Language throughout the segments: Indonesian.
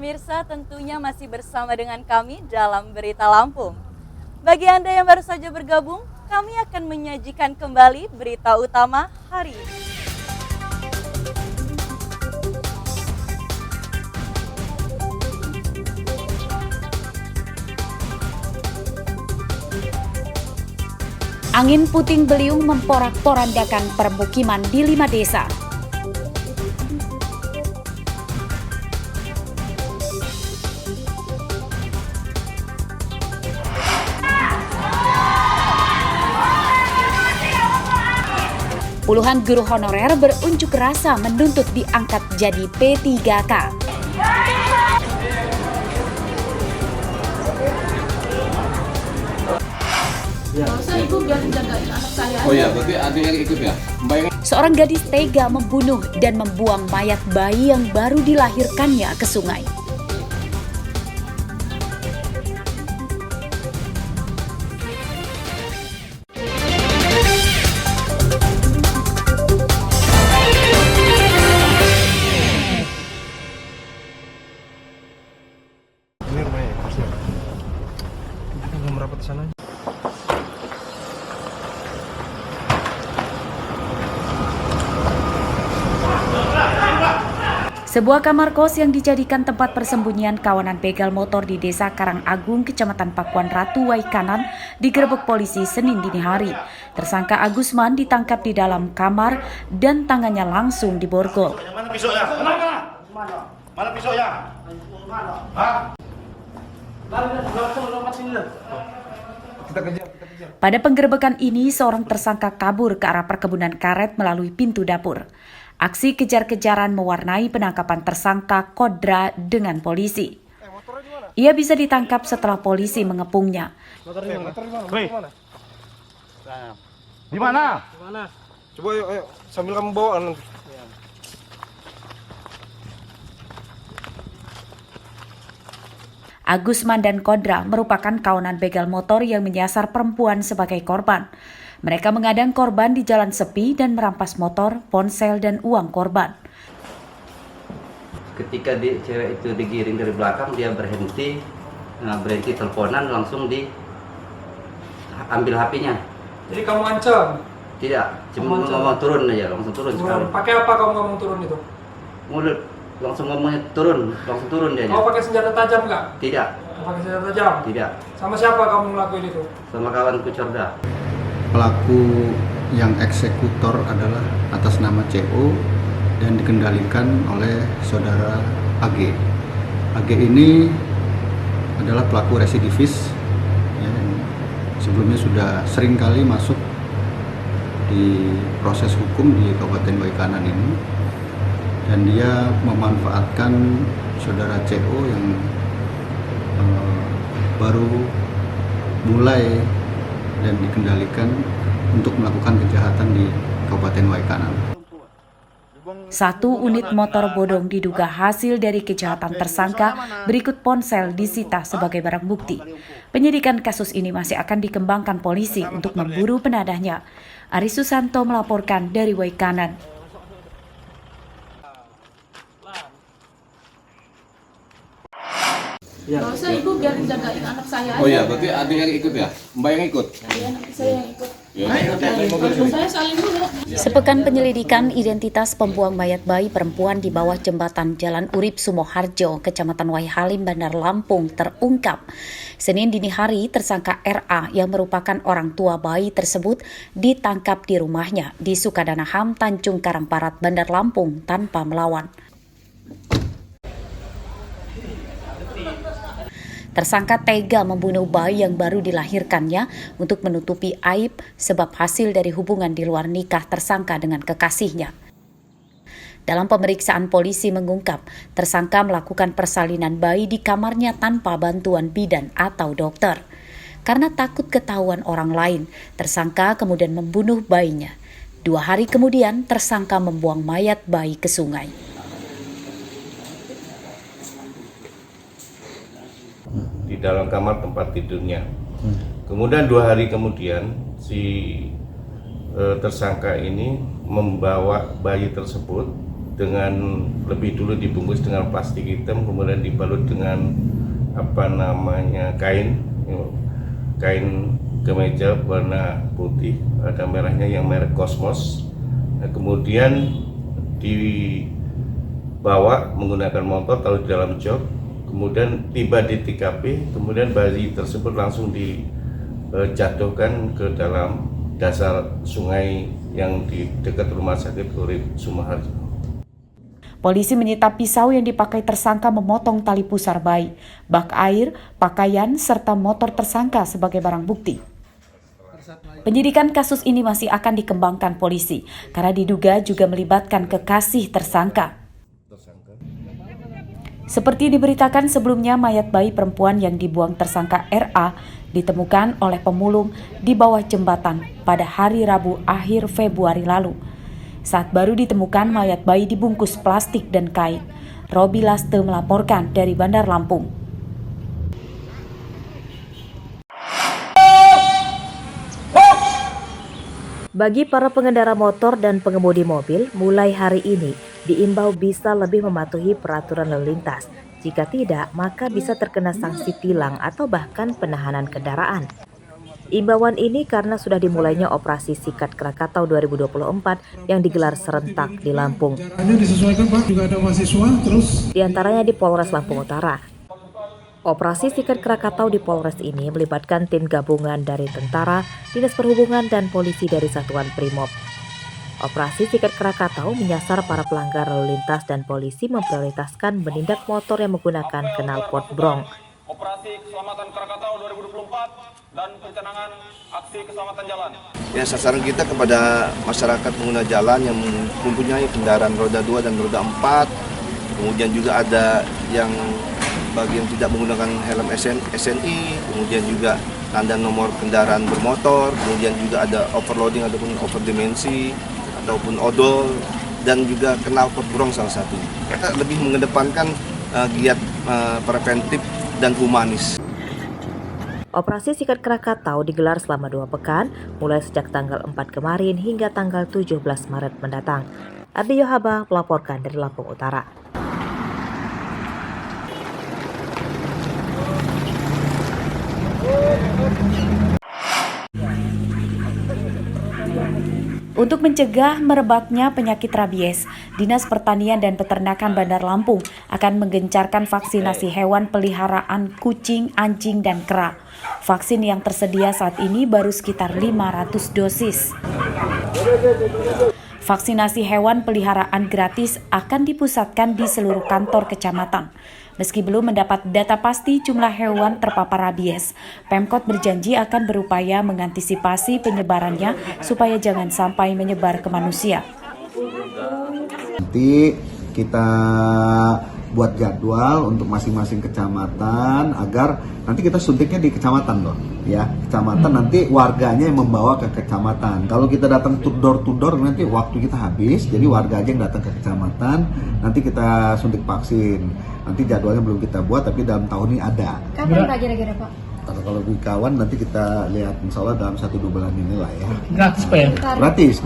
pemirsa, tentunya masih bersama dengan kami dalam Berita Lampung. Bagi Anda yang baru saja bergabung, kami akan menyajikan kembali berita utama hari ini. Angin puting beliung memporak-porandakan permukiman di 5 desa. Puluhan guru honorer berunjuk rasa menuntut diangkat jadi P3K. Masa ibu biar jagain anak saya. Oh iya, berarti ada yang ikut ya? Seorang gadis tega membunuh dan membuang mayat bayi yang baru dilahirkannya ke sungai. Ini rumahnya ya, kosnya. Kita belum merapat ke sana. Sebuah kamar kos yang dijadikan tempat persembunyian kawanan begal motor di Desa Karangagung, Kecamatan Pakuan Ratu, Waikanan, digerebek polisi Senin dini hari. Tersangka Agusman ditangkap di dalam kamar dan tangannya langsung diborgol. Mana pisaunya? Mana pisaunya? Hah? Kita kejar. Pada penggerebekan ini, seorang tersangka kabur ke arah perkebunan karet melalui pintu dapur. Aksi kejar-kejaran mewarnai penangkapan tersangka Kodra dengan polisi. Ia bisa ditangkap setelah polisi mengepungnya. Motornya mana? Woi. Mana? Di mana? Mana? Coba ayo, sambil kamu bawa nanti. Agusman dan Kodra merupakan kawanan begal motor yang menyasar perempuan sebagai korban. Mereka mengadang korban di jalan sepi dan merampas motor, ponsel, dan uang korban. Ketika cewek itu digiring dari belakang, dia berhenti teleponan, langsung diambil HP-nya. Jadi kamu ancam? Tidak, cuma ngomong turun aja, langsung turun sekali. Pakai apa kamu ngomong turun itu? Mulut, langsung ngomongnya turun, langsung turun dia. Kamu pakai senjata tajam nggak? Tidak, Pakai senjata tajam? tidak. Sama siapa kamu ngelakuin itu? Sama kawanku Corda. Pelaku yang eksekutor adalah atas nama CO dan dikendalikan oleh saudara AG. AG ini adalah pelaku residivis, ya, yang sebelumnya sudah sering kali masuk di proses hukum di Kabupaten Waikanan ini, dan dia memanfaatkan saudara CO yang baru mulai dan dikendalikan untuk melakukan kejahatan di Kabupaten Waikanan. 1 unit motor bodong diduga hasil dari kejahatan tersangka, berikut ponsel disita sebagai barang bukti. Penyidikan kasus ini masih akan dikembangkan polisi untuk memburu penadahnya. Ari Susanto melaporkan dari Waikanan. Masa ibu biar jagain anak saya. Oh iya, berarti ada yang ikut ya? Mbak yang ikut? Iya, anak saya yang ikut. Ya. Saya saling dulu. Sepekan penyelidikan identitas pembuang mayat bayi perempuan di bawah jembatan Jalan Urip Sumoharjo, Kecamatan Waihalim, Bandar Lampung terungkap. Senin dini hari, tersangka RA yang merupakan orang tua bayi tersebut ditangkap di rumahnya di Sukadana HAM, Tanjung Karangparat, Bandar Lampung tanpa melawan. Tersangka tega membunuh bayi yang baru dilahirkannya untuk menutupi aib sebab hasil dari hubungan di luar nikah tersangka dengan kekasihnya. Dalam pemeriksaan, polisi mengungkap tersangka melakukan persalinan bayi di kamarnya tanpa bantuan bidan atau dokter. Karena takut ketahuan orang lain, tersangka kemudian membunuh bayinya. 2 hari kemudian, tersangka membuang mayat bayi ke sungai. Di dalam kamar tempat tidurnya. Kemudian 2 hari kemudian si tersangka ini membawa bayi tersebut dengan lebih dulu dibungkus dengan plastik hitam, kemudian dibalut dengan kain kemeja warna putih, ada merahnya yang merek Cosmos. Nah, kemudian dibawa menggunakan motor, taruh di dalam jok, kemudian tiba di TKP, kemudian bayi tersebut langsung dijatuhkan ke dalam dasar sungai yang di dekat Rumah Sakit Urip Sumoharjo. Polisi menyita pisau yang dipakai tersangka memotong tali pusar bayi, bak air, pakaian, serta motor tersangka sebagai barang bukti. Penyidikan kasus ini masih akan dikembangkan polisi karena diduga juga melibatkan kekasih tersangka. Seperti diberitakan sebelumnya, mayat bayi perempuan yang dibuang tersangka RA ditemukan oleh pemulung di bawah jembatan pada hari Rabu akhir Februari lalu. Saat baru ditemukan, mayat bayi dibungkus plastik dan kain. Robi Laste melaporkan dari Bandar Lampung. Bagi para pengendara motor dan pengemudi mobil, mulai hari ini diimbau bisa lebih mematuhi peraturan lalu lintas. Jika tidak, maka bisa terkena sanksi tilang atau bahkan penahanan kendaraan. Imbauan ini karena sudah dimulainya operasi Sikat Krakatau 2024 yang digelar serentak di Lampung. Hanya disesuaikan Pak, juga ada mahasiswa terus. Di antaranya di Polres Lampung Utara. Operasi Sikat Krakatau di Polres ini melibatkan tim gabungan dari tentara, dinas perhubungan, dan polisi dari Satuan Brimob. Operasi Sikat Krakatau menyasar para pelanggar lalu lintas dan polisi memprioritaskan menindak motor yang menggunakan knalpot brong. Operasi Keselamatan Krakatau 2024 dan pencanangan aksi keselamatan jalan. Ya, sasaran kita kepada masyarakat pengguna jalan yang mempunyai kendaraan roda 2 dan roda 4. Kemudian juga ada yang bagi yang tidak menggunakan helm SNI, kemudian juga tanda nomor kendaraan bermotor, kemudian juga ada overloading ataupun overdimensi ataupun odol, dan juga knalpot brong salah satu. Kita lebih mengedepankan giat preventif dan humanis. Operasi Sikat Krakatau digelar selama 2 pekan, mulai sejak tanggal 4 kemarin hingga tanggal 17 Maret mendatang. Abdi Yohaba melaporkan dari Lampung Utara. Untuk mencegah merebaknya penyakit rabies, Dinas Pertanian dan Peternakan Bandar Lampung akan menggencarkan vaksinasi hewan peliharaan kucing, anjing, dan kera. Vaksin yang tersedia saat ini baru sekitar 500 dosis. Vaksinasi hewan peliharaan gratis akan dipusatkan di seluruh kantor kecamatan. Meski belum mendapat data pasti jumlah hewan terpapar rabies, Pemkot berjanji akan berupaya mengantisipasi penyebarannya supaya jangan sampai menyebar ke manusia. Nanti kita buat jadwal untuk masing-masing kecamatan agar nanti kita suntiknya di kecamatan loh, ya. Kecamatan nanti warganya yang membawa ke kecamatan. Kalau kita datang door to door nanti waktu kita habis, jadi warga aja yang datang ke kecamatan, nanti kita suntik vaksin. Nanti jadwalnya belum kita buat, tapi dalam tahun ini ada. Kapan Pak kira-kira Pak? Kalau kawan nanti kita lihat, insya Allah dalam 1-2 bulan ini lah ya. Gratis Pak ya? Gratis.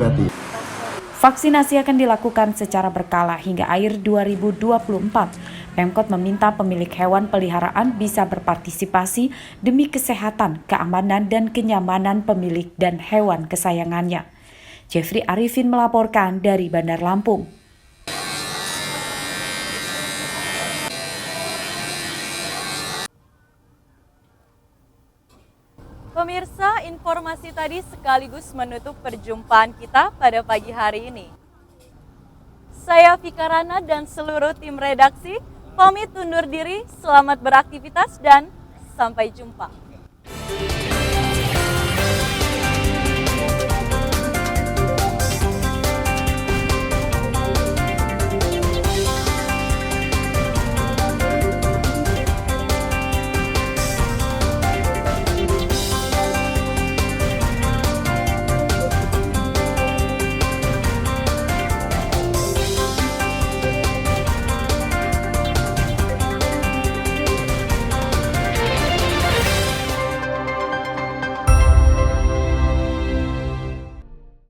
Vaksinasi akan dilakukan secara berkala hingga akhir 2024. Pemkot meminta pemilik hewan peliharaan bisa berpartisipasi demi kesehatan, keamanan, dan kenyamanan pemilik dan hewan kesayangannya. Jeffrey Arifin melaporkan dari Bandar Lampung. Pemirsa, informasi tadi sekaligus menutup perjumpaan kita pada pagi hari ini. Saya Vika Rana dan seluruh tim redaksi pamit undur diri, selamat beraktivitas dan sampai jumpa.